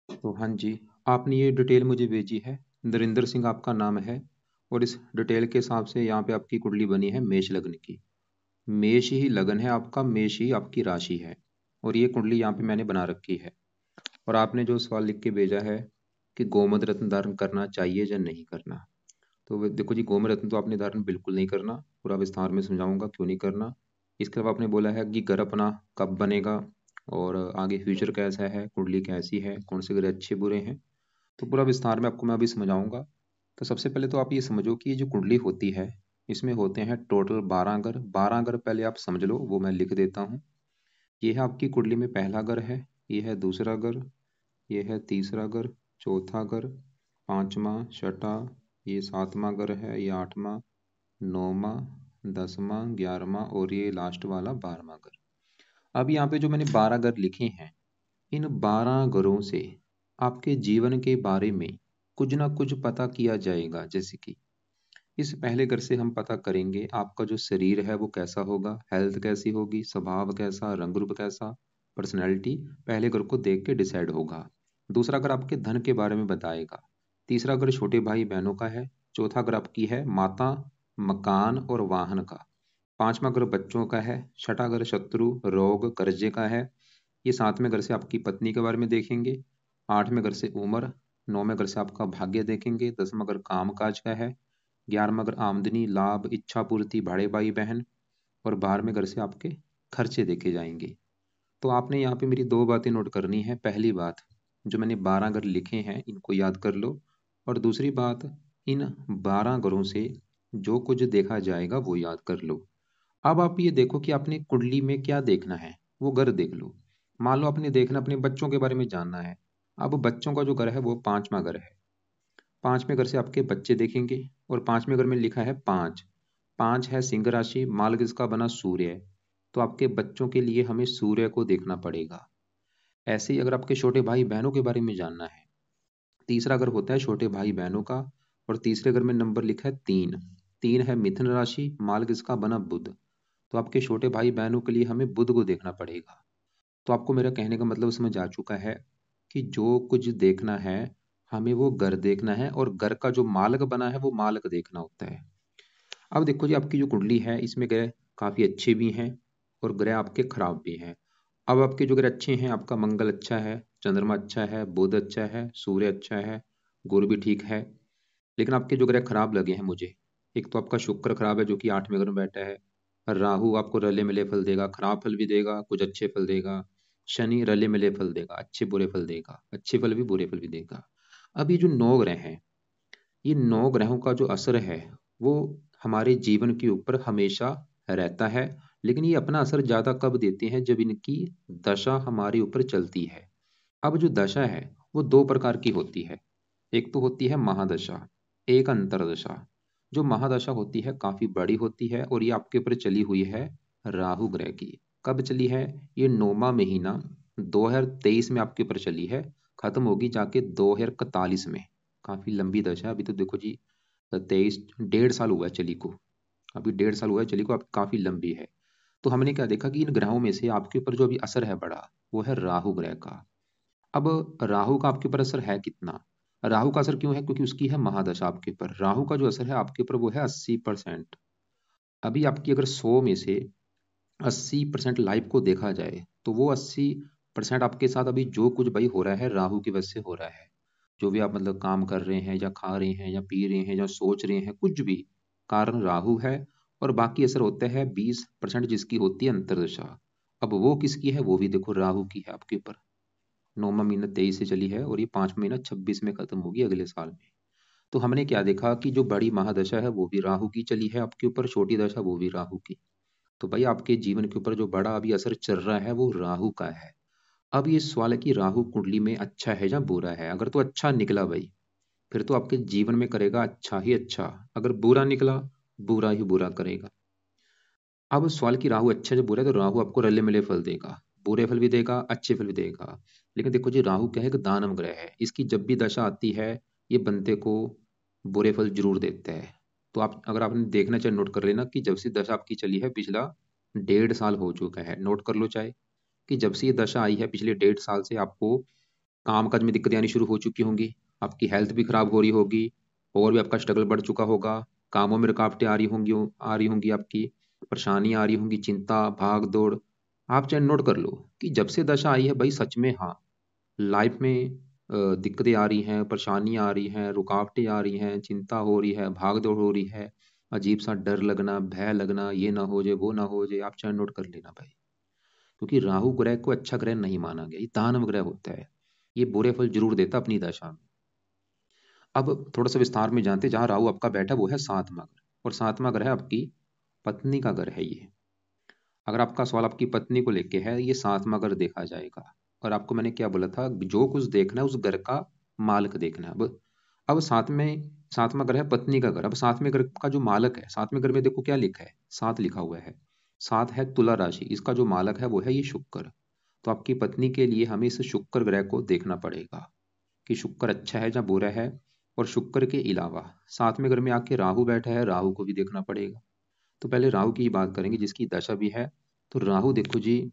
तो हाँ जी, आपने ये डिटेल मुझे भेजी है। नरेंद्र सिंह आपका नाम है और इस डिटेल के हिसाब से यहाँ पे आपकी कुंडली बनी है मेष लग्न की। मेष ही लगन है आपका, मेष ही आपकी राशि है और ये कुंडली यहाँ पे मैंने बना रखी है। और आपने जो सवाल लिख के भेजा है कि गोमद रत्न धारण करना चाहिए या नहीं करना, तो देखो जी, गोमद रत्न तो आपने धारण बिल्कुल नहीं करना। पूरा विस्तार में समझाऊंगा क्यों नहीं करना। इसके अलावा आपने बोला है कि घर अपना कब बनेगा और आगे फ्यूचर कैसा है, कुंडली कैसी है, कौन से ग्रह अच्छे बुरे हैं, तो पूरा विस्तार में आपको मैं अभी समझाऊंगा। तो सबसे पहले तो आप ये समझो कि ये जो कुंडली होती है इसमें होते हैं टोटल 12 घर। 12 घर पहले आप समझ लो, वो मैं लिख देता हूँ। ये है आपकी कुंडली में पहला घर है, ये है दूसरा घर, ये है तीसरा घर, चौथा घर, पांचवा, छठा, ये सातवां घर है, ये आठवां, नौवां, 10वां, 11वां और ये लास्ट वाला 12वां घर। अब यहाँ पे जो मैंने 12 घर लिखे हैं, इन 12 घरों से आपके जीवन के बारे में कुछ ना कुछ पता किया जाएगा। जैसे कि इस पहले घर से हम पता करेंगे आपका जो शरीर है वो कैसा होगा, हेल्थ कैसी होगी, स्वभाव कैसा, रंग रूप कैसा, पर्सनैलिटी पहले घर को देख के डिसाइड होगा। दूसरा घर आपके धन के बारे में बताएगा। तीसरा घर छोटे भाई बहनों का है। चौथा घर आपकी है माता, मकान और वाहन का। पांचवा घर बच्चों का है। छठा घर शत्रु, रोग, कर्जे का है। ये सातवें घर से आपकी पत्नी के बारे में देखेंगे। आठवें घर से उम्र। नौवें घर से आपका भाग्य देखेंगे। 10वां घर काम काज का है। 11वां घर आमदनी, लाभ, इच्छा पूर्ति, बड़े भाई बहन। और 12वें घर से आपके खर्चे देखे जाएंगे। तो आपने यहाँ पे मेरी दो बातें नोट करनी है। पहली बात, जो मैंने 12 घर लिखे हैं इनको याद कर लो। और दूसरी बात, इन 12 घरों से जो कुछ देखा जाएगा वो याद कर लो। अब आप ये देखो कि आपने कुंडली में क्या देखना है, वो घर देख लो। मान लो आपने देखना, अपने बच्चों के बारे में जानना है। अब बच्चों का जो घर है वो पांचवा घर है। पांचवें घर से आपके बच्चे देखेंगे और पांचवें घर में लिखा है पांच। पांच है सिंह राशि, मार्ग इसका बना सूर्य है। तो आपके बच्चों के लिए हमें सूर्य को देखना पड़ेगा। ऐसे ही अगर आपके छोटे भाई बहनों के बारे में जानना है, तीसरा घर होता है छोटे भाई बहनों का और तीसरे घर में नंबर लिखा है 3। 3 है मिथुन राशि, मार्ग इसका बना बुध। तो आपके छोटे भाई बहनों के लिए हमें बुध को देखना पड़ेगा। तो आपको मेरा कहने का मतलब समझ आ चुका है कि जो कुछ देखना है हमें वो घर देखना है और घर का जो मालक बना है वो मालक देखना होता है। अब देखो जी, आपकी जो कुंडली है इसमें ग्रह काफी अच्छे भी हैं और ग्रह आपके खराब भी हैं। अब आपके जो ग्रह अच्छे हैं, आपका मंगल अच्छा है, चंद्रमा अच्छा है, बुध अच्छा है, सूर्य अच्छा है, गुरु भी ठीक है। लेकिन आपके जो ग्रह खराब लगे हैं मुझे, एक तो आपका शुक्र खराब है जो कि 8वें घर में बैठा है। राहु आपको रले मिले फल देगा, खराब फल भी देगा, कुछ अच्छे फल देगा। शनि रले मिले फल देगा, अच्छे बुरे फल देगा, अच्छे फल भी बुरे फल भी देगा। अब ये जो 9 ग्रह हैं, ये 9 ग्रहों का जो असर है वो हमारे जीवन के ऊपर हमेशा रहता है। लेकिन ये अपना असर ज्यादा कब देते हैं, जब इनकी दशा हमारे ऊपर चलती है। अब जो दशा है वो दो प्रकार की होती है। एक तो होती है महादशा, एक अंतरदशा। जो महादशा होती है काफी बड़ी होती है और ये आपके ऊपर चली हुई है राहु ग्रह की। कब चली है? ये 9वां महीना 2023 में आपके ऊपर चली है, खत्म होगी जाके 2041 में। काफी लंबी दशा है। अभी तो देखो जी, 23 1.5 साल हुआ है चली को। अभी 1.5 साल हुआ है चली को, अब काफी लंबी है। तो हमने क्या देखा कि इन ग्रहों में से आपके ऊपर जो अभी असर है बड़ा, वो है राहु ग्रह का। अब राहु का आपके ऊपर असर है कितना? राहु का असर क्यों है? क्योंकि उसकी है महादशा आपके ऊपर। राहु का जो असर है आपके ऊपर वो है 80%। अभी आपकी अगर 100 में से 80% लाइफ को देखा जाए तो वो 80% आपके साथ अभी जो कुछ भाई हो रहा है राहु की वजह से हो रहा है। जो भी आप मतलब काम कर रहे हैं या खा रहे हैं या पी रहे हैं या सोच रहे हैं, कुछ भी कारण राहु है। और बाकी असर होता है 20% जिसकी होती है अंतर्दशा। अब वो किसकी है? वो भी देखो राहु की है आपके ऊपर। 9वां महीना 23 से चली है और ये 5वां महीना 26 में खत्म होगी अगले साल में। तो हमने क्या देखा कि जो बड़ी महादशा है वो भी राहु की चली है आपके ऊपर, छोटी दशा वो भी राहु की। तो भाई आपके जीवन के ऊपर जो बड़ा अभी असर चल रहा है वो राहु का है। अब ये सवाल है कि राहु कुंडली में अच्छा है या बुरा है। अगर तो अच्छा निकला भाई, फिर तो आपके जीवन में करेगा अच्छा ही अच्छा। अगर बुरा निकला, बुरा ही बुरा करेगा। अब सवाल की राहु अच्छा है या बुरा है, तो राहु आपको रले मिले फल देगा, बुरे फल भी देगा, अच्छे फल भी देगा। लेकिन देखो जी, राहु क्या है? एक दानव ग्रह है। इसकी जब भी दशा आती है ये बंदे को बुरे फल जरूर देता है। तो आप अगर आपने देखना चाहे नोट कर लेना कि जब से दशा आपकी चली है पिछला 1.5 साल हो चुका है। नोट कर लो चाहे कि जब से ये दशा आई है पिछले 1.5 साल से आपको काम काज में दिक्कतें आनी शुरू हो चुकी होंगी, आपकी हेल्थ भी खराब हो रही होगी, और भी आपका स्ट्रगल बढ़ चुका होगा, कामों में रुकावटें आ रही होंगी, आपकी परेशानी आ रही होंगी, चिंता, भाग दौड़। आप चाहे नोट कर लो कि जब से दशा आई है भाई, सच में हाँ, लाइफ में दिक्कतें आ रही हैं, परेशानियाँ आ रही हैं, रुकावटें आ रही हैं, चिंता हो रही है, भाग दौड़ हो रही है, अजीब सा डर लगना, भय लगना, ये ना हो जाए, वो ना हो जाए। आप चाहे नोट कर लेना भाई, क्योंकि राहु ग्रह को अच्छा ग्रह नहीं माना गया, ये दानव ग्रह होता है, ये बुरे फल जरूर देता अपनी दशा में। अब थोड़ा सा विस्तार में जानते, जहाँ राहु आपका बैठा वो है सातवां घर, और सातवां घर है आपकी पत्नी का घर है ये। अगर आपका सवाल आपकी पत्नी को लेके है, ये सातवां घर देखा जाएगा। और आपको मैंने क्या बोला था, जो कुछ देखना है उस घर का मालिक देखना है। अब सातवां घर है पत्नी का घर। अब सातवें घर का जो मालक है, सातवें घर में देखो क्या लिखा है, सात लिखा हुआ है। सात है तुला राशि, इसका जो मालक है वो है ये शुक्र। तो आपकी पत्नी के लिए हमें इस शुक्र ग्रह को देखना पड़ेगा कि शुक्र अच्छा है या बुरा है। और शुक्र के अलावा सातवें घर में आके राहु बैठा है, राहु को भी देखना पड़ेगा। तो पहले राहु की ही बात करेंगे, जिसकी दशा भी है। तो राहु देखो जी,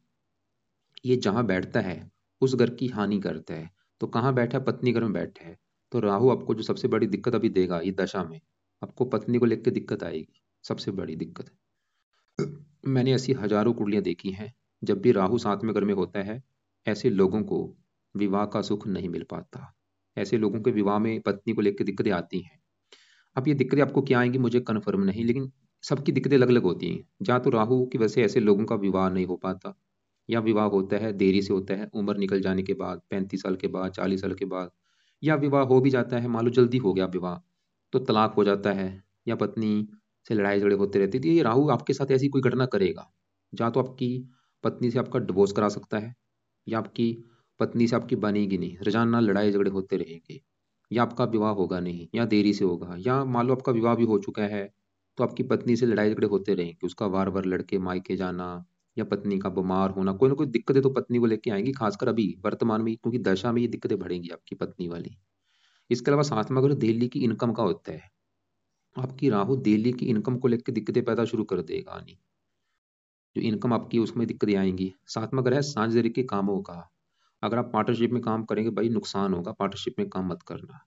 ये जहां बैठता है उस घर की हानि करता है। तो कहाँ बैठा है, पत्नी घर में बैठा है। तो राहु आपको जो सबसे बड़ी दिक्कत अभी देगा ये दशा में, आपको पत्नी को लेकर दिक्कत आएगी, सबसे बड़ी दिक्कत। मैंने ऐसी हजारों कुंडलियां देखी हैं, जब भी राहु साथ में घर में होता है, ऐसे लोगों को विवाह का सुख नहीं मिल पाता। ऐसे लोगों के विवाह में पत्नी को लेकर दिक्कतें आती हैं। अब ये दिक्कतें आपको क्या आएंगी मुझे कन्फर्म नहीं, लेकिन सबकी दिक्कतें अलग अलग होती हैं। जहाँ तो राहु की वजह से ऐसे लोगों का विवाह नहीं हो पाता, या विवाह होता है देरी से होता है, उम्र निकल जाने के बाद, 35 साल के बाद, 40 साल के बाद। या विवाह हो भी जाता है, मान लो जल्दी हो गया विवाह, तो तलाक हो जाता है, या पत्नी से लड़ाई झगड़े होते रहते। तो ये राहु आपके साथ ऐसी कोई घटना करेगा, जहाँ तो आपकी पत्नी से आपका डिवोर्स करा सकता है, या आपकी पत्नी से आपकी बनेगी नहीं, रोजाना लड़ाई झगड़े होते रहेंगे, या आपका विवाह होगा नहीं, या देरी से होगा, या मान लो आपका विवाह भी हो चुका है, तो आपकी पत्नी से लड़ाई झगड़े होते रहेंगे, उसका बार बार लड़के मायके जाना, या पत्नी का बीमार होना, कोई ना कोई दिक्कतें तो पत्नी को लेके आएंगी, खासकर अभी वर्तमान में, क्योंकि दशा में ये दिक्कतें बढ़ेंगी आपकी पत्नी वाली। इसके अलावा सातवां घर दिल्ली की इनकम का होता है। आपकी राहु दिल्ली की इनकम को लेकर दिक्कतें पैदा शुरू कर देगा आनी, जो इनकम आपकी उसमें दिक्कतें आएंगी। सातवां घर है सांझेदारी के कामों का। अगर आप पार्टनरशिप में काम करेंगे भाई, नुकसान होगा, पार्टनरशिप में काम मत करना।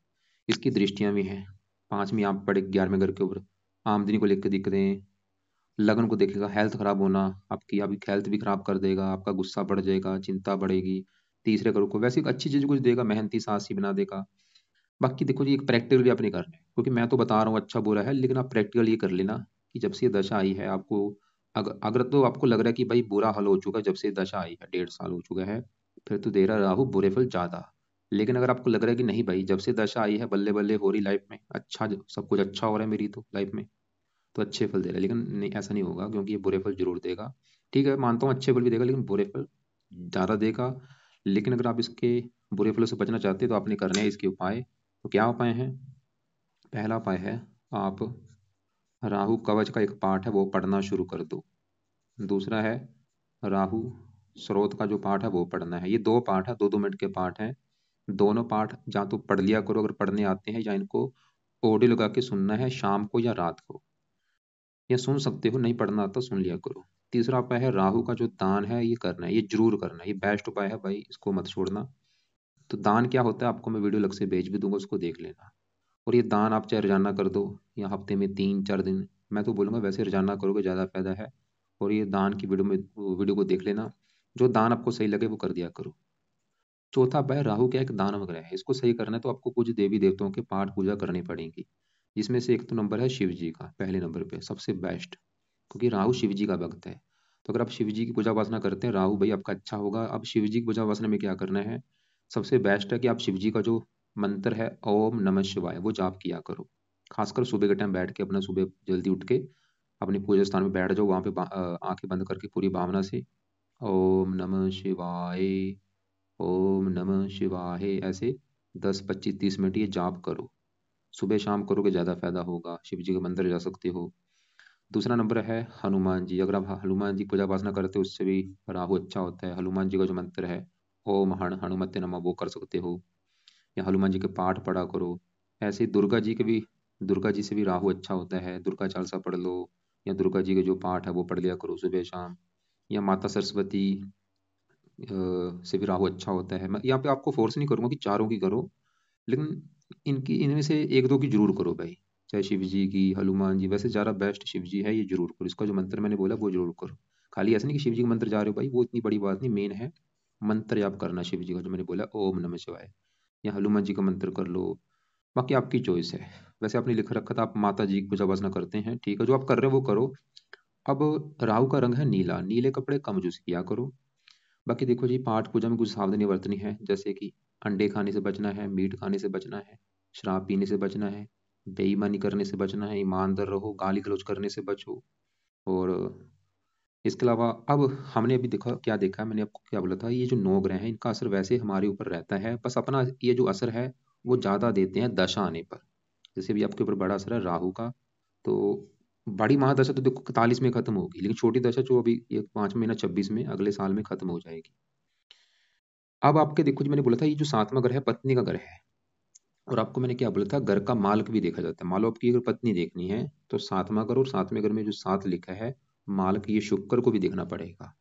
इसकी दृष्टियां भी हैं। पांचवीं आप पड़े 11वें घर के ऊपर, आमदनी को लेकर दिक्कतें, लगन को देखेगा, हेल्थ खराब होना, आपकी अभी हेल्थ भी खराब कर देगा, आपका गुस्सा बढ़ जाएगा, चिंता बढ़ेगी। तीसरे घर को वैसे एक अच्छी चीज कुछ देगा, मेहनती साहसी बना देगा। बाकी देखो जी, एक प्रैक्टिकल भी आपने करना है, क्योंकि मैं तो बता रहा हूँ अच्छा बुरा है, लेकिन आप प्रैक्टिकल ये कर लेना कि जब से ये दशा आई है आपको, अगर तो आपको लग रहा है कि भाई बुरा हाल हो चुका है, जब से ये दशा आई है 1.5 साल हो चुका है, फिर तो दे रहा राहु बुरे फल ज्यादा। लेकिन अगर आपको लग रहा है कि नहीं भाई, जब से दशा आई है बल्ले बल्ले हो रही लाइफ में, अच्छा सब कुछ अच्छा हो रहा है मेरी तो लाइफ में, तो अच्छे फल दे रहा है। लेकिन नहीं, ऐसा नहीं होगा, क्योंकि ये बुरे फल जरूर देगा। ठीक है, मानता हूँ अच्छे फल भी देगा, लेकिन बुरे फल ज्यादा देगा। लेकिन अगर आप इसके बुरे फलों से बचना चाहते हैं, तो आपने करने हैं इसके उपाय। तो क्या उपाय हैं? पहला उपाय है, आप राहु कवच का एक पाठ है वो पढ़ना शुरू कर दो। दूसरा है, राहु स्रोत का जो पाठ है वो पढ़ना है। ये दो पाठ है, 2-2 मिनट के पाठ हैं। दोनों पाठ जहाँ तो पढ़ लिया करो अगर पढ़ने आते हैं, या इनको ऑडियो लगा के सुनना है शाम को या रात को, या सुन सकते हो, नहीं पढ़ना आता सुन लिया करो। तीसरा उपाय है, राहु का जो दान है ये करना है, ये जरूर करना है, ये बेस्ट उपाय है भाई, इसको मत छोड़ना। तो दान क्या होता है आपको मैं वीडियो अलग से भेज भी दूंगा, उसको देख लेना। और ये दान आप चाहे रोजाना कर दो, या हफ्ते में 3-4 दिन, मैं तो बोलूँगा वैसे रोजाना करोगे ज़्यादा फायदा है। और ये दान की वीडियो को देख लेना, जो दान आपको सही लगे वो कर दिया करो। चौथा उपाय, राहु क्या एक दान वगैरह है, इसको सही करना है तो आपको कुछ देवी देवताओं के पाठ पूजा करनी पड़ेगी। जिसमें से एक तो नंबर है शिव जी का, पहले नंबर पे सबसे बेस्ट, क्योंकि राहु शिव जी का भक्त है। तो अगर आप शिव जी की पूजा उपासना करते हैं, राहु भाई आपका अच्छा होगा। अब शिव जी की पूजा उपासना में क्या करना है, सबसे बेस्ट है कि आप शिव जी का जो मंत्र है ओम नमः शिवाय, वो जाप किया करो। खासकर सुबह के टाइम बैठ के, अपना सुबह जल्दी उठ के अपने पूजा स्थान में बैठ जाओ, वहाँ पे आंखें बंद करके पूरी भावना से ओम नमः शिवाय, ओम नमः शिवाय, ऐसे 10-25-30 मिनट ये जाप करो। सुबह शाम करोगे ज़्यादा फायदा होगा, शिव जी के मंदिर जा सकते हो। दूसरा नंबर है हनुमान जी। अगर आप हनुमान जी की पूजा उपासना करते हो, उससे भी राहु अच्छा होता है। हनुमान जी का जो मंत्र है ओम हनुमते नमः, वो कर सकते हो, या हनुमान जी के पाठ पढ़ा करो। ऐसे ही दुर्गा जी से भी राहु अच्छा होता है, दुर्गा चालीसा पढ़ लो, या दुर्गा जी के जो पाठ है वो पढ़ लिया करो सुबह शाम। या माता सरस्वती से भी राहु अच्छा होता है। मैं यहाँ पे आपको फोर्स नहीं करूंगा कि चारों की करो, लेकिन इनकी इनमें से एक दो की जरूर करो भाई। चाहे शिव जी की, हनुमान जी, वैसे ज़्यादा बेस्ट शिव जी है, ये जरूर करो। इसका जो मंत्र मैंने बोला वो जरूर करो। खाली ऐसा नहीं कि शिव जी का मंत्र जा रहे हो भाई, वो इतनी बड़ी बात नहीं, मेन है मंत्र आप करना शिव जी का जो मैंने बोला, ओम नमः शिवाय। या हनुमान जी का मंत्र कर लो, बाकी आपकी चॉइस है। वैसे आपने लिख रखा था आप माता जी की पूजा वासना करते हैं, ठीक है, जो आप कर रहे हो वो करो। अब राहु का रंग है नीला, नीले कपड़े कम यूज किया करो। बाकी देखो जी, पाठ पूजा में कुछ सावधानी बरतनी है, जैसे कि अंडे खाने से बचना है, मीट खाने से बचना है, शराब पीने से बचना है, बेईमानी करने से बचना है, ईमानदार रहो, गाली गलौज करने से बचो। और इसके अलावा अब हमने अभी देखा, क्या देखा है मैंने आपको, क्या बोला था, ये जो 9 ग्रह हैं इनका असर वैसे हमारे ऊपर रहता है, बस अपना ये जो असर है वो ज़्यादा देते हैं दशा आने पर। जैसे भी आपके ऊपर बड़ा असर है राहु का, तो बड़ी महादशा तो देखो 41 में खत्म होगी, लेकिन छोटी दशा जो अभी ये 5 महीना 26 में अगले साल में खत्म हो जाएगी। अब आपके देखो जी, मैंने बोला था ये जो 7वां घर है पत्नी का घर है, और आपको मैंने क्या बोला था, घर का मालक भी देखा जाता है। मान लो आपकी अगर पत्नी देखनी है तो 7वां घर, और 7वें घर में जो 7 लिखा है मालक, ये शुक्र को भी देखना पड़ेगा।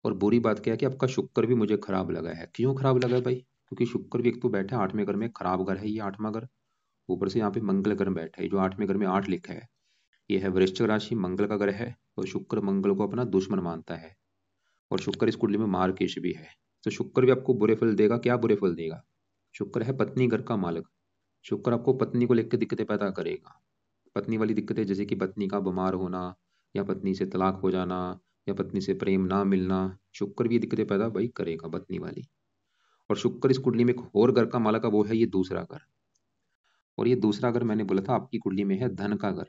और बुरी बात क्या है कि आपका शुक्र भी मुझे खराब लगा है। क्यों खराब लगा है भाई? क्योंकि शुक्र भी एक तो बैठा है 8वें घर में, खराब घर है ये 8वां घर। ऊपर से यहाँ पे मंगल ग्रह बैठा है, जो 8वें घर में 8 लिखा है, ये है वृश्चिक राशि, मंगल का ग्रह है। और शुक्र मंगल को अपना दुश्मन मानता है, और शुक्र इस कुंडली में मार्गकेश भी है। तो शुक्र भी आपको बुरे फल देगा। क्या बुरे फल देगा? शुक्र है पत्नी घर का मालिक। शुक्र आपको पत्नी को लेकर दिक्कतें पैदा करेगा। पत्नी वाली दिक्कतें, जैसे कि पत्नी का बीमार होना, या पत्नी से तलाक हो जाना, या पत्नी से प्रेम ना मिलना, शुक्र भी ये दिक्कतें पैदा भाई करेगा पत्नी वाली। और शुक्र इस कुंडली में एक और घर का मालक है, वो है ये दूसरा घर। और ये दूसरा घर मैंने बोला था आपकी कुंडली में है धन का घर।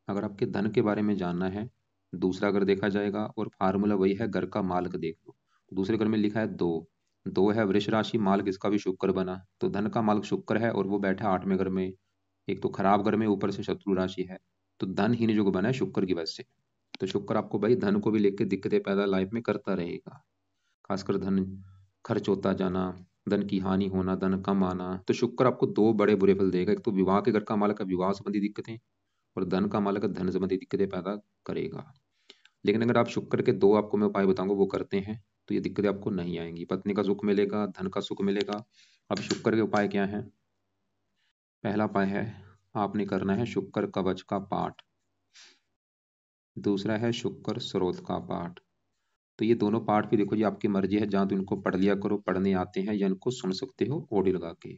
अगर आपके धन के बारे में जानना है, दूसरा घर देखा जाएगा, और फार्मूला वही है, घर का मालक देख लो। दूसरे घर में लिखा है दो, दो है वृष राशि, मालक इसका भी शुक्र बना, तो धन का मालक शुक्र है, और वो बैठा 8वें घर में। एक तो खराब घर में, ऊपर से शत्रु राशि है, तो धनहीन जो बना है शुक्र की वजह से। तो शुक्र आपको भाई धन को भी लेकर दिक्कतें पैदा लाइफ में करता रहेगा। खासकर धन खर्च होता जाना, धन की हानि होना, धन कम आना। तो शुक्र आपको दो बड़े बुरे फल देगा, एक तो विवाह के घर का मालक है, विवाह संबंधी दिक्कतें, और धन का मालक है, धन संबंधी दिक्कतें पैदा करेगा। लेकिन अगर आप शुक्र के दो आपको मैं उपाय बताऊंगा वो करते हैं, तो ये दिक्कतें आपको नहीं आएंगी। पत्नी का सुख मिलेगा, धन का सुख मिलेगा। अब शुक्र के उपाय क्या है? पहला उपाय है, आपने करना है शुक्र कवच का पाठ। दूसरा है शुक्र स्रोत का पाठ। तो ये दोनों पाठ भी देखो जी आपकी मर्जी है, जहाँ तो इनको पढ़ लिया करो, पढ़ने आते हैं, या इनको सुन सकते हो ऑडियो लगा के।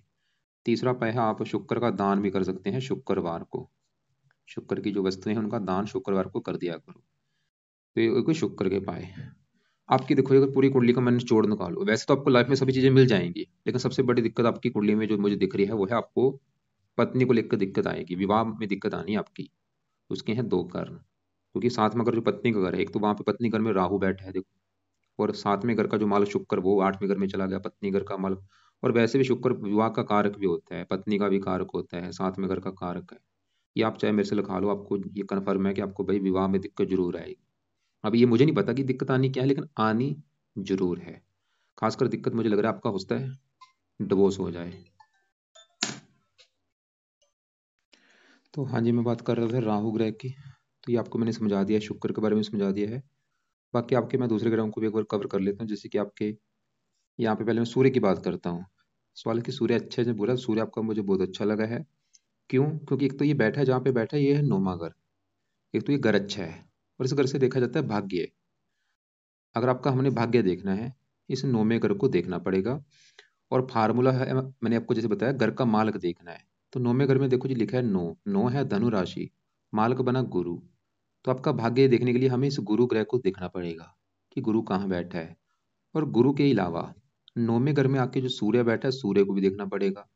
तीसरा उपाय है, आप शुक्र का दान भी कर सकते हैं शुक्रवार को। शुक्र की जो वस्तुएं हैं उनका दान शुक्रवार को कर दिया करो। तो ये कोई शुक्र के उपाय। आपकी देखो, अगर पूरी कुंडली का मैंने निचोड़ निकालो, वैसे तो आपको लाइफ में सभी चीजें मिल जाएंगी, लेकिन सबसे बड़ी दिक्कत आपकी कुंडली में जो मुझे दिख रही है वो है आपको पत्नी को लेकर दिक्कत आएगी, विवाह में दिक्कत आनी है आपकी। उसके हैं दो कारण। क्योंकि 7वां घर जो पत्नी का घर है, एक तो वहां पे पत्नी घर में राहु बैठा है देखो, और 7वें घर का जो मालक शुक्र वो 8वें घर में चला गया, पत्नी घर का मालक। और वैसे भी शुक्र विवाह का कारक भी होता है, पत्नी का भी कारक होता है, 7वें घर का कारक है। ये आप चाहे मेरे से लिखा लो, आपको ये कन्फर्म है कि आपको भाई विवाह में दिक्कत जरूर आएगी। अब ये मुझे नहीं पता कि दिक्कत आनी क्या है, लेकिन आनी जरूर है। खासकर दिक्कत मुझे लग रहा है आपका होता है डिवोर्स हो जाए। तो हाँ जी, मैं बात कर रहा था राहु ग्रह की। तो ये आपको मैंने समझा दिया है, शुक्र के बारे में समझा दिया है। बाकी आपके मैं दूसरे ग्रहों को भी एक बार कवर कर लेता हूँ। जैसे कि आपके यहाँ पे पहले मैं सूर्य की बात करता हूँ। सवाल कि सूर्य अच्छा है, जो बोला सूर्य आपका मुझे बहुत अच्छा लगा है। क्यों? क्योंकि एक तो ये बैठा है जहाँ पे बैठा है, ये है 9वां घर। एक तो ये घर अच्छा है, और इस घर से देखा जाता है भाग्य। अगर आपका हमने भाग्य देखना है, इस 9वें घर को देखना पड़ेगा। और फार्मूला है, मैंने आपको जैसे बताया, घर का मालक देखना है। तो 9वें घर में देखो जी लिखा है नौ, नौ है धनु राशि, मालक बना गुरु। तो आपका भाग्य देखने के लिए हमें इस गुरु ग्रह को देखना पड़ेगा कि गुरु कहाँ बैठा है। और गुरु के अलावा 9वें घर में आके जो सूर्य बैठा है, सूर्य को भी देखना पड़ेगा।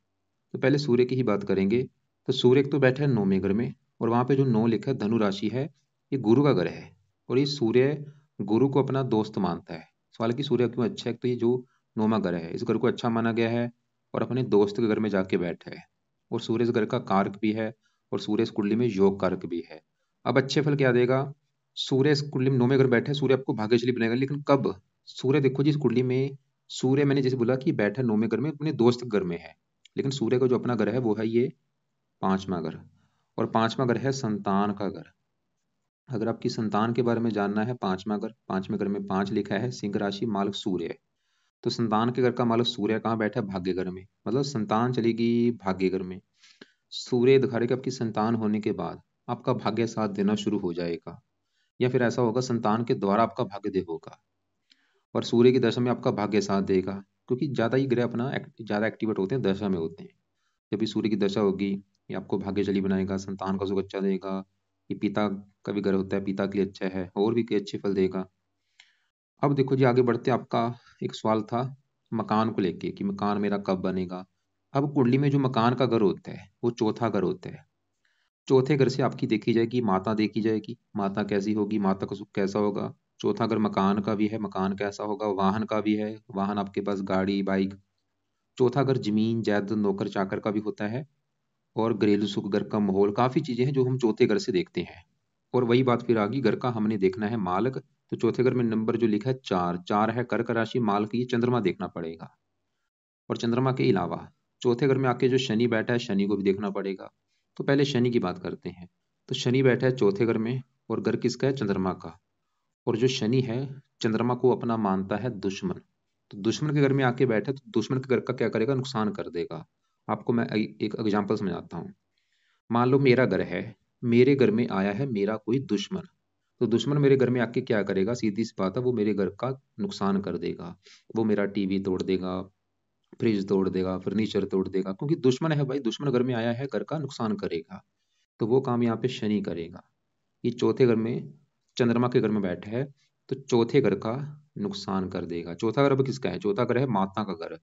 तो पहले सूर्य की ही बात करेंगे। तो सूर्य एक तो बैठा है 9वें घर में, और वहां पे जो 9 लिखा है धनु राशि है, ये गुरु का घर है। और ये सूर्य गुरु को अपना दोस्त मानता है। सवाल कि सूर्य क्यों अच्छा है? तो ये जो 9वां घर है, इस घर को अच्छा माना गया है, और अपने दोस्त के घर में जाके बैठा है। और सूर्य इस घर का कारक भी है, और सूर्य इस कुंडली में योग कारक भी है। अब अच्छे फल क्या देगा? सूर्य इस कुंडली में 9वें घर बैठा है, सूर्य आपको भाग्यशाली बनाएगा। लेकिन कब? सूर्य देखो जी इस कुंडली में, सूर्य मैंने जैसे बोला कि बैठा 9वें घर में, अपने दोस्त के घर में है। लेकिन सूर्य का जो अपना घर है वो है ये 5वां घर। और 5वां घर है संतान का घर। अगर आपकी संतान के बारे में जानना है, 5वां घर, 5वें घर में 5 लिखा है, सिंह राशि, मालक सूर्य है। तो संतान के घर का मालक सूर्य कहाँ बैठा है? भाग्य घर में। मतलब संतान चलेगी भाग्य घर में। सूर्य दिखा रहे कि आपकी संतान होने के बाद आपका भाग्य साथ देना शुरू हो जाएगा, या फिर ऐसा होगा संतान के द्वारा आपका भाग्य होगा, और सूर्य की दशा में आपका भाग्य साथ देगा, क्योंकि ज्यादा ही ग्रह अपना ज्यादा एक्टिवेट होते हैं दशा में होते हैं। जब भी सूर्य की दशा होगी, ये आपको भाग्यशाली बनाएगा, संतान का सुख अच्छा देगा। ये पिता का भी ग्रह होता है, पिता के लिए अच्छा है, और भी कई अच्छे फल देगा। अब देखो जी, आगे बढ़ते आपका एक सवाल था मकान को लेके कि मकान मेरा कब बनेगा। अब कुंडली में जो मकान का घर होता है वो चौथा घर होता है। चौथे घर से आपकी देखी जाएगी माता, देखी जाएगी माता कैसी होगी, माता का सुख कैसा होगा। चौथा घर मकान का भी है, मकान कैसा होगा। वाहन का भी है, वाहन आपके पास गाड़ी बाइक। चौथा घर जमीन जायदाद नौकर चाकर का भी होता है। और घरेलू सुख, घर का माहौल, काफी चीजें हैं जो हम चौथे घर से देखते हैं। और वही बात फिर आ गई, घर का हमने देखना है मालक। तो चौथे घर में नंबर जो लिखा है चार, चार है कर्क राशि, मालक ये चंद्रमा देखना पड़ेगा। और चंद्रमा के अलावा चौथे घर में आके जो शनि बैठा है, शनि को भी देखना पड़ेगा। तो पहले शनि की बात करते हैं। तो शनि बैठा है चौथे घर में, और घर किसका है? चंद्रमा का। और जो शनि है चंद्रमा को अपना मानता है दुश्मन। तो दुश्मन के घर में आके बैठे तो दुश्मन के घर का क्या करेगा? नुकसान कर देगा। आपको मैं एक एग्जांपल समझाता हूँ। मान लो मेरा घर है, मेरे घर में आया है मेरा कोई दुश्मन। तो दुश्मन मेरे घर में आके क्या करेगा? सीधी सी बात है, वो मेरे घर का नुकसान कर देगा। वो मेरा टीवी तोड़ देगा, फ्रिज तोड़ देगा, फर्नीचर तोड़ देगा, क्योंकि दुश्मन है भाई, दुश्मन घर में आया है घर का नुकसान करेगा। तो वो काम यहाँ पे शनि करेगा। ये चौथे घर में चंद्रमा के घर में बैठा है, तो चौथे घर का नुकसान कर देगा। चौथा घर अब किसका है? चौथा घर है माता का घर।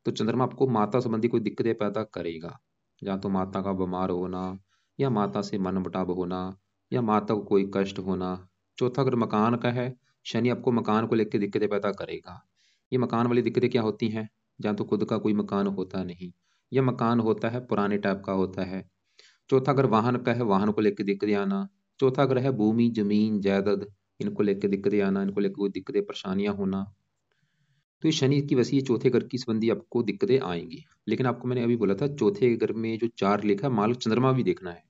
तो चंद्रमा आपको माता संबंधी कोई दिक्कतें पैदा करेगा, या तो माता का बीमार होना, या माता से मनमुटाव होना, या माता को कोई कष्ट होना। चौथा घर मकान का है, शनि आपको मकान को लेकर दिक्कतें पैदा करेगा। ये मकान वाली दिक्कतें क्या होती हैं? जहाँ तो खुद का कोई मकान होता नहीं, या मकान होता है पुराने टाइप का होता है। चौथा घर वाहन का है, वाहन को लेकर दिक्कतें आना। चौथा घर है भूमि जमीन जायदाद, इनको लेकर दिक्कतें आना, इनको लेकर कोई दिक्कतें परेशानियां होना। तो ये शनि की वैसे ये चौथे घर की संबंधी आपको दिक्कतें आएंगी। लेकिन आपको मैंने अभी बोला था चौथे घर में जो चार लिखा है मालक चंद्रमा भी देखना है।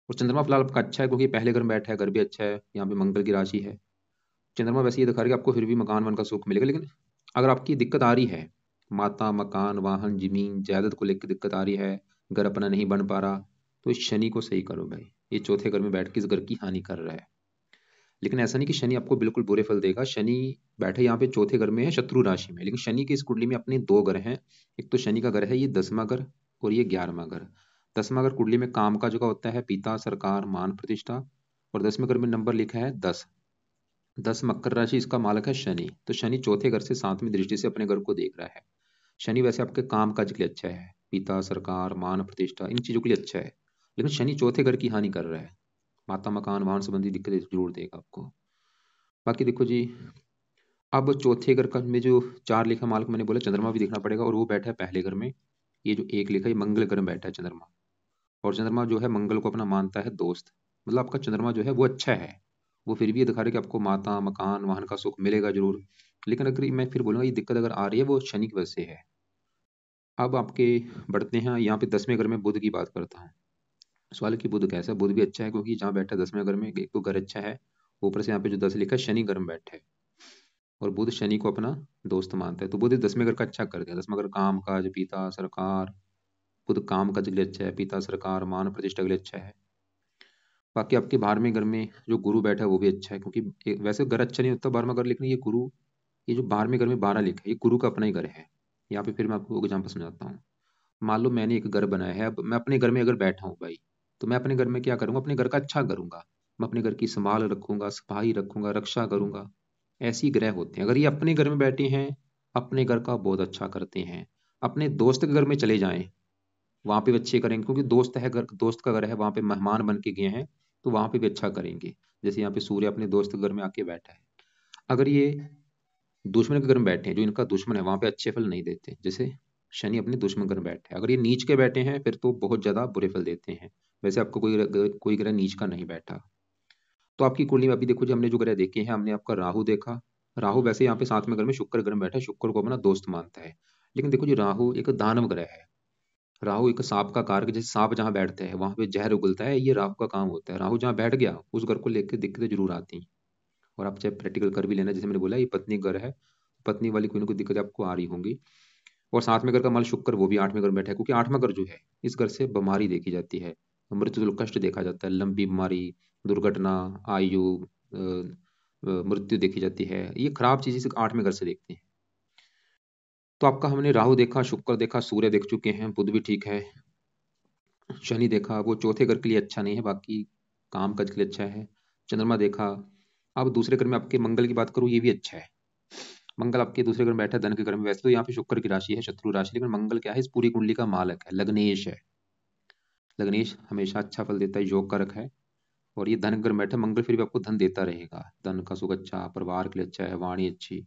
और चंद्रमा फिलहाल आपका अच्छा है, क्योंकि पहले घर में बैठा है, घर भी अच्छा है, यहाँ पे मंगल की राशि है। चंद्रमा वैसे ये दिखा रहा है कि आपको फिर भी मकान वन का सुख मिलेगा। लेकिन अगर आपकी दिक्कत आ रही है, माता मकान वाहन जमीन जायदाद को लेकर दिक्कत आ रही है, घर अपना नहीं बन पा रहा, तो इस शनि को सही करो भाई। ये चौथे घर में बैठ के इस घर की हानि कर रहा है। लेकिन ऐसा नहीं कि शनि आपको बिल्कुल बुरे फल देगा। शनि बैठे यहाँ पे चौथे घर में है शत्रु राशि में, लेकिन शनि की इस कुंडली में अपने दो घर हैं। एक तो शनि का घर है ये 10वां घर, और ये 11वां घर। 10वां घर कुंडली में काम का जगह होता है, पिता सरकार मान प्रतिष्ठा। और 10वें घर में नंबर लिखा है 10। 10 मकर राशि, इसका मालक है शनि। तो शनि चौथे घर से 7वीं दृष्टि से अपने घर को देख रहा है। शनि वैसे आपके काम काज के लिए अच्छा है, पिता सरकार मान प्रतिष्ठा इन चीजों के लिए अच्छा है। लेकिन शनि चौथे घर की हानि कर रहा है, माता मकान वाहन संबंधी दिक्कतें जरूर देगा आपको। बाकी देखो जी, अब चौथे घर का में जो चार लिखा मालक मैंने बोला चंद्रमा भी देखना पड़ेगा, और वो बैठा है पहले घर में। ये जो एक लिखा है ये मंगल घर में बैठा है चंद्रमा। और चंद्रमा जो है मंगल को अपना मानता है दोस्त। मतलब आपका चंद्रमा जो है वो अच्छा है। वो फिर भी ये दिखा रहा है कि आपको माता मकान वाहन का सुख मिलेगा जरूर। लेकिन अगर मैं फिर बोलूंगा ये दिक्कत अगर आ रही है वो शनि की वजह से है। अब आपके बढ़ते हैं यहाँ पे 10वें घर में बुध की बात करता हूँ। सवाल है कि बुध कैसा है? बुध भी अच्छा है, क्योंकि जहाँ बैठा है 10वें घर में, एक तो घर अच्छा है, ऊपर से यहाँ पे जो 10 लिखा है शनि घर में बैठा है। और बुध शनि को अपना दोस्त मानता है, तो बुध 10वें घर का अच्छा कर दिया। 10वां घर काम काज पिता सरकार, बुध काम काज के लिए अच्छा है, पिता सरकार मान प्रतिष्ठा के लिए अच्छा है। बाकी आपके 12वें घर में जो गुरु बैठा है वो भी अच्छा है, क्योंकि वैसे घर अच्छा नहीं होता 12वां घर, लेकिन ये गुरु, ये जो 12वें घर में 12 लिखा है ये गुरु का अपना ही घर है। यहाँ पे फिर मैं आपको एग्जाम्पल समझाता हूँ। मान लो मैंने एक घर बनाया है, अब मैं अपने घर में अगर बैठा हूँ भाई, तो मैं अपने घर में क्या करूंगा? अपने घर का अच्छा करूंगा। मैं अपने घर की संभाल रखूंगा, सफाई रखूंगा, रक्षा करूंगा। ऐसे ही ग्रह होते हैं। अगर ये अपने घर में बैठे हैं, अपने घर का बहुत अच्छा करते हैं। अपने दोस्त के घर में चले जाएं, वहां पे भी अच्छे करेंगे, क्योंकि दोस्त है घर, दोस्त का घर है, वहां पे मेहमान बन के गए हैं, तो वहां पे भी अच्छा करेंगे। जैसे यहाँ पे सूर्य अपने दोस्त के घर में आके बैठा है। अगर ये दुश्मन के घर में बैठे हैं, जो इनका दुश्मन है, वहां पे अच्छे फल नहीं देते। जैसे शनि अपने दुश्मन घर में बैठे हैं, अगर ये नीच के बैठे हैं फिर तो बहुत ज्यादा बुरे फल देते हैं। वैसे आपको कोई ग्रह नीच का नहीं बैठा। तो आपकी कुंडली में अभी देखो जी, हमने जो ग्रह देखे हैं, हमने आपका राहु देखा। राहु वैसे यहाँ पे 7वें घर में शुक्र ग्रह में बैठा है, शुक्र को अपना दोस्त मानता है। लेकिन देखो जी, राहु एक दानव ग्रह है। राहु एक सांप का कारक, जैसे सांप जहां बैठता है वहां पे जहर उगलता है, ये राहु का काम होता है। राहु जहां बैठ गया उस घर को लेकर दिक्कतें जरूर आती हैं। और आप चाहे प्रैक्टिकल कर भी लेना, जैसे मैंने बोला ये पत्नी घर है, पत्नी वाली कोई ना कोई दिक्कत आपको आ रही होंगी। और 7वें घर का माल शुक्र वो भी 8वें घर में बैठा है, क्योंकि 8वां घर जो है इस घर से बीमारी देखी जाती है, मृत्यु कष्ट देखा जाता है, लंबी बीमारी, दुर्घटना, आयु, मृत्यु देखी जाती है। ये खराब चीजें सिर्फ 8वें घर से देखते हैं। तो आपका हमने राहु देखा, शुक्र देखा, सूर्य देख चुके हैं, बुध भी ठीक है, शनि देखा, वो चौथे घर के लिए अच्छा नहीं है, बाकी काम काज के लिए अच्छा है। चंद्रमा देखा। अब दूसरे घर में आपके मंगल की बात करूँ, ये भी अच्छा है। मंगल आपके दूसरे घर में बैठा है धन के घर में। वैसे तो यहाँ पे शुक्र की राशि है, शत्रु राशि, लेकिन मंगल क्या है, इस पूरी कुंडली का मालक है, लग्नेश है। लग्नेश हमेशा अच्छा फल देता है, योग कारक है। और ये धन घर में बैठा मंगल फिर भी आपको धन देता रहेगा, धन का सुख अच्छा, परिवार के लिए अच्छा है, वाणी अच्छी।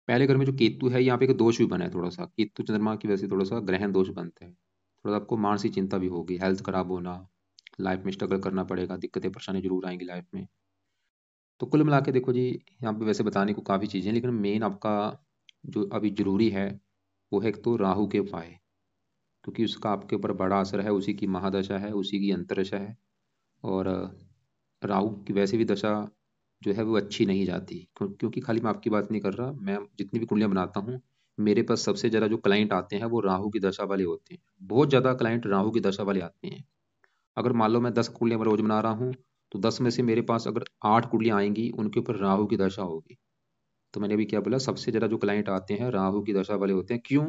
पहले घर में जो केतु है, यहाँ पे एक दोष भी बना है थोड़ा सा, केतु चंद्रमा की वजह से थोड़ा सा ग्रहण दोष बनते हैं, थोड़ा आपको मानसिक चिंता भी होगी, हेल्थ खराब होना, लाइफ में स्ट्रगल करना पड़ेगा, दिक्कतें परेशानी जरूर आएंगी लाइफ में। तो कुल मिला के देखो जी, यहाँ पे वैसे बताने को काफ़ी चीज़ें हैं, लेकिन मेन आपका जो अभी जरूरी है वो है एक तो राहु के उपाय, क्योंकि उसका आपके ऊपर बड़ा असर है, उसी की महादशा है, उसी की अंतरदशा है। और राहु की वैसे भी दशा जो है वो अच्छी नहीं जाती, क्योंकि खाली मैं आपकी बात नहीं कर रहा, मैं जितनी भी कुंडलियाँ बनाता हूँ, मेरे पास सबसे ज़्यादा जो क्लाइंट आते हैं वो राहु की दशा वाले होते हैं, बहुत ज़्यादा क्लाइंट राहु की दशा वाले आते हैं। अगर मान लो मैं 10 कुंडलियाँ रोज बना रहा हूँ, तो 10 में से मेरे पास अगर 8 कुंडलियाँ आएंगी उनके ऊपर राहु की दशा होगी। तो मैंने अभी क्या बोला, सबसे ज़्यादा जो क्लाइंट आते हैं राहु की दशा वाले होते हैं। क्यों?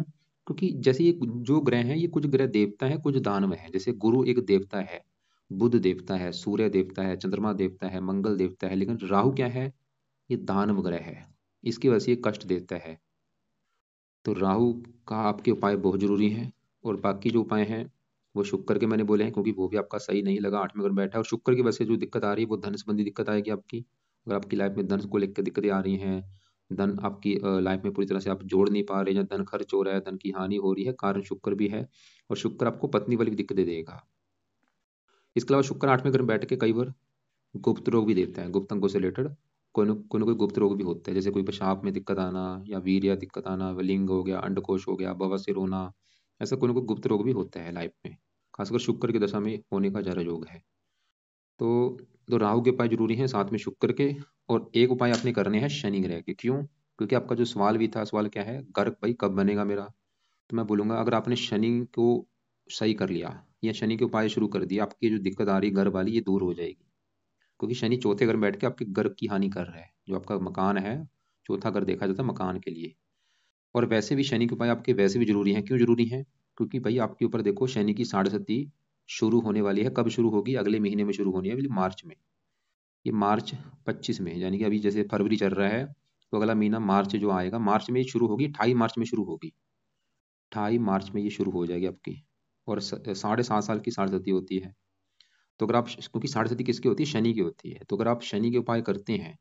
क्योंकि जैसे ये जो ग्रह हैं, ये कुछ ग्रह देवता हैं, कुछ दानव हैं। जैसे गुरु एक देवता है, बुध देवता है, सूर्य देवता है, चंद्रमा देवता है, मंगल देवता है, लेकिन राहु क्या है, ये दानव ग्रह है, इसकी वजह से ये कष्ट देता है। तो राहु का आपके उपाय बहुत जरूरी हैं। और बाकी जो उपाय हैं वो शुक्र के मैंने बोले हैं, क्योंकि वो भी आपका सही नहीं लगा, 8वें घर में बैठा है, और शुक्र की वजह से जो दिक्कत आ रही है वो धन संबंधी दिक्कत आएगी आपकी। अगर आपकी लाइफ में धन को लेकर दिक्कतें आ रही हैं, धन आपकी लाइफ में पूरी तरह से आप जोड़ नहीं पा रहे हैं, धन खर्च हो रहा है, धन की हानि हो रही है, कारण शुक्र भी है। और शुक्र आपको पत्नी वाली भी दिक्कतें देगा। इसके अलावा शुक्र 8वें घर में बैठ के कई बार गुप्त रोग भी देता है, गुप्त अंगों से रिलेटेड कोई गुप्त रोग भी होता है, जैसे कोई पेशाब में दिक्कत आना, या वीर्य दिक्कत आना, लिंग हो गया, अंडकोश हो गया, बवासीर होना, ऐसा कोई ना कोई गुप्त रोग भी होता है लाइफ में, खासकर शुक्र की दशा में होने का ज़्यादा योग है। तो राहु के उपाय जरूरी हैं, साथ में शुक्र के। और एक उपाय आपने करने हैं शनि ग्रह के। क्यों? क्योंकि आपका जो सवाल भी था, सवाल क्या है, घर भाई कब बनेगा मेरा। तो मैं बोलूंगा, अगर आपने शनि को सही कर लिया, या शनि के उपाय शुरू कर दिए, आपकी जो दिक्कत आ रही है घर वाली, ये दूर हो जाएगी। क्योंकि शनि चौथे घर में बैठ के आपके घर की हानि कर रहा है, जो आपका मकान है, चौथा घर देखा जाता है मकान के लिए। और वैसे भी शनि के उपाय आपके वैसे भी जरूरी हैं। क्यों जरूरी हैं? क्योंकि भाई आपके ऊपर देखो, शनि की 7.5 शुरू होने वाली है। कब शुरू होगी? अगले महीने में शुरू होनी है, मार्च में। ये मार्च 25 में, यानी कि अभी जैसे फरवरी चल रहा है, तो अगला महीना मार्च जो आएगा, मार्च में ये शुरू होगी, 28 मार्च में शुरू होगी, 28 मार्च में ये शुरू हो जाएगी आपकी। और 7.5 साल की 7.5 होती है। तो अगर आप, क्योंकि 7.5 किसकी होती है? शनि की होती है। तो अगर आप शनि के उपाय करते हैं,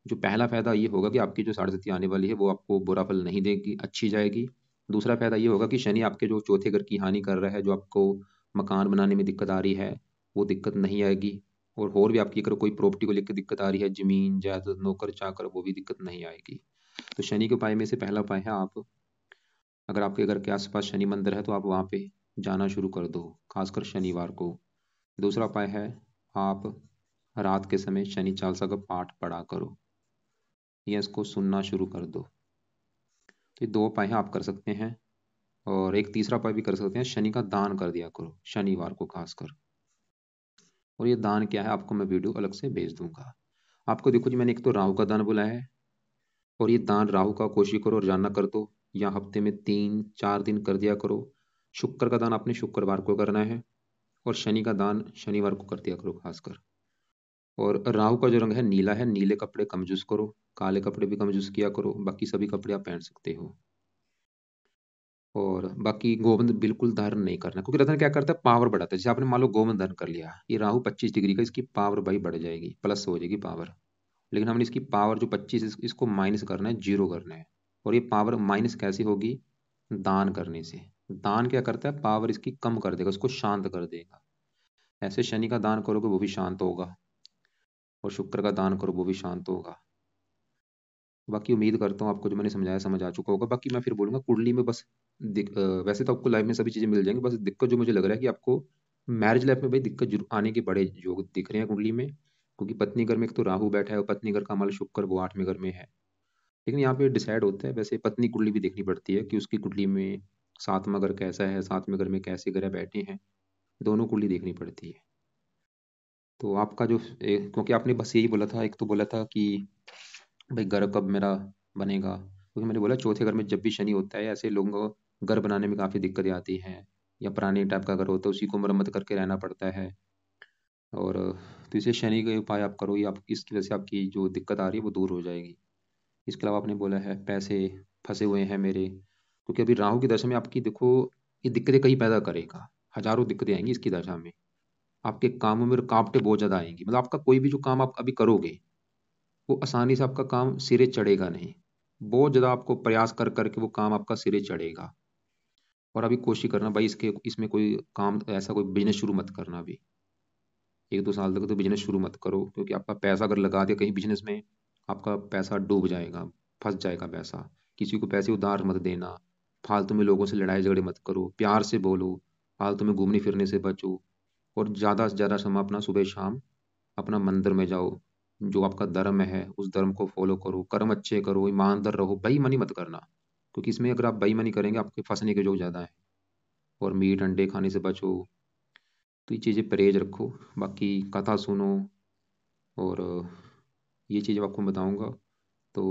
जो पहला फायदा ये होगा कि आपकी जो 7.5 आने वाली है वो आपको बुरा फल नहीं देगी, अच्छी जाएगी। दूसरा फायदा ये होगा कि शनि आपके जो चौथे घर की हानि कर रहा है, जो आपको मकान बनाने में दिक्कत आ रही है, वो दिक्कत नहीं आएगी। और भी आपकी अगर कोई प्रॉपर्टी को लेकर दिक्कत आ रही है, जमीन जायदाद, नौकर चाकर, वो भी दिक्कत नहीं आएगी। तो शनि के उपाय में से पहला उपाय है, आप अगर आपके घर के आसपास शनि मंदिर है तो आप वहाँ पे जाना शुरू कर दो, खासकर शनिवार को। दूसरा उपाय है, आप रात के समय शनि चालीसा का पाठ पढ़ा करो, या इसको सुनना शुरू कर दो। तो ये दो उपाय हैं आप कर सकते हैं। और एक तीसरा उपाय भी कर सकते हैं, शनि का दान कर दिया करो शनिवार को खासकर। और ये दान क्या है, आपको मैं वीडियो अलग से भेज दूंगा। आपको देखो जी, मैंने एक तो राहु का दान बोला है, और ये दान राहु का कोशिश करो और जानना कर दो, या हफ्ते में 3-4 दिन कर दिया करो। शुक्र का दान आपने शुक्रवार को करना है, और शनि का दान शनिवार को कर दिया करो खासकर। और राहु का जो रंग है नीला है, नीले कपड़े कम यूज करो, काले कपड़े भी कम यूज किया करो, बाकी सभी कपड़े आप पहन सकते हो। और बाकी गोवंद बिल्कुल धारण नहीं करना, क्योंकि रतन क्या करता है, पावर बढ़ाता है। जैसे आपने मान लो गोवंद धारण कर लिया, ये राहु 25 डिग्री का, इसकी पावर भाई बढ़ जाएगी, प्लस हो जाएगी पावर। लेकिन हमने इसकी पावर जो 25, इसको माइनस करना है, जीरो करना है। और ये पावर माइनस कैसे होगी? दान करने से। दान क्या करता है, पावर इसकी कम कर देगा, उसको शांत कर देगा। ऐसे शनि का दान करोगे वो भी शांत होगा, और शुक्र का दान करो वो भी शांत होगा। बाकी उम्मीद करता हूँ आपको जो मैंने समझाया समझ आ चुका होगा। बाकी मैं फिर बोलूंगा, कुंडली में बस वैसे तो आपको लाइफ में सभी चीजें मिल जाएंगी, बस दिक्कत जो मुझे लग रहा है कि आपको मैरिज लाइफ में भाई दिक्कत जरूर आने के बड़े योग दिख रहे हैं कुंडली में। क्योंकि पत्नी घर में एक तो राहु बैठा है, और पत्नी घर का माल शुक्र वो 8वें घर में है। लेकिन यहाँ पे डिसाइड होता है, वैसे पत्नी कुंडली भी देखनी पड़ती है कि उसकी कुंडली में सातवां घर कैसा है, सातवें घर में कैसे ग्रह बैठे हैं, दोनों कुंडली देखनी पड़ती है। तो आपका जो क्योंकि आपने बस यही बोला था, एक तो बोला था कि भाई घर कब मेरा बनेगा, क्योंकि मैंने बोला चौथे घर में जब भी शनि होता है ऐसे लोगों को घर बनाने में काफ़ी दिक्कतें आती हैं, या पुराने टाइप का घर होता है उसी को मरम्मत करके रहना पड़ता है। और तो इसे शनि के उपाय आप करो, ये आप इसकी वजह से आपकी जो दिक्कत आ रही है वो दूर हो जाएगी। इसके अलावा आपने बोला है पैसे फंसे हुए हैं मेरे, क्योंकि अभी राहु की दशा में आपकी देखो ये दिक्कतें कहीं पैदा करेगा, हजारों दिक्कतें आएंगी इसकी दशा में। आपके कामों में रुकावटें बहुत ज़्यादा आएंगी, मतलब आपका कोई भी जो काम आप अभी करोगे वो आसानी से आपका काम सिरे चढ़ेगा नहीं, बहुत ज़्यादा आपको प्रयास कर करके वो काम आपका सिरे चढ़ेगा। और अभी कोशिश करना भाई इसके इसमें कोई काम ऐसा कोई बिजनेस शुरू मत करना अभी, 1-2 साल तक तो बिजनेस शुरू मत करो, क्योंकि आपका पैसा अगर लगा दिया कहीं बिजनेस में आपका पैसा डूब जाएगा, फंस जाएगा पैसा। किसी को पैसे उधार मत देना, फालतू में लोगों से लड़ाई झगड़े मत करो, प्यार से बोलो, फालतू में घूमने फिरने से बचो। और ज़्यादा से ज़्यादा समय अपना सुबह शाम अपना मंदिर में जाओ, जो आपका धर्म है उस धर्म को फॉलो करो, कर्म अच्छे करो, ईमानदार रहो, बेईमानी मत करना, क्योंकि इसमें अगर आप बेईमानी करेंगे आपके फंसने के जो ज़्यादा है। और मीट अंडे खाने से बचो, तो ये चीज़ें परहेज रखो। बाकी कथा सुनो, और ये चीज़ आपको बताऊंगा। तो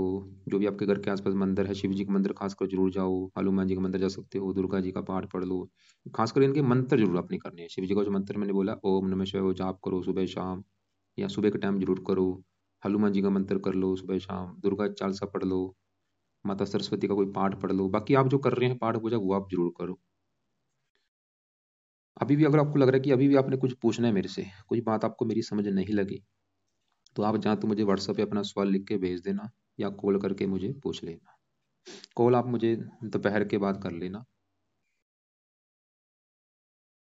जो भी आपके घर के आसपास मंदिर है, शिव जी का मंदिर खासकर जरूर जाओ, हनुमान जी का मंदिर जा सकते हो, दुर्गा जी का पाठ पढ़ लो। खासकर इनके मंत्र जरूर आपने करने हैं, शिव जी का जो मंत्र मैंने बोला ओम नमः शिवाय वो जाप करो सुबह शाम, या सुबह के टाइम जरूर करो। हनुमान जी का मंत्र कर लो सुबह शाम, दुर्गा चालीसा पढ़ लो, माता सरस्वती का कोई पाठ पढ़ लो। बाकी आप जो कर रहे हैं पाठ पूजा वो आप जरूर करो। अभी भी अगर आपको लग रहा है कि अभी भी आपने कुछ पूछना है मेरे से, कोई बात आपको मेरी समझ नहीं लगी, तो आप जहाँ तो मुझे व्हाट्सएप पे अपना सवाल लिख के भेज देना, या कॉल करके मुझे पूछ लेना। कॉल आप मुझे दोपहर के बाद कर लेना,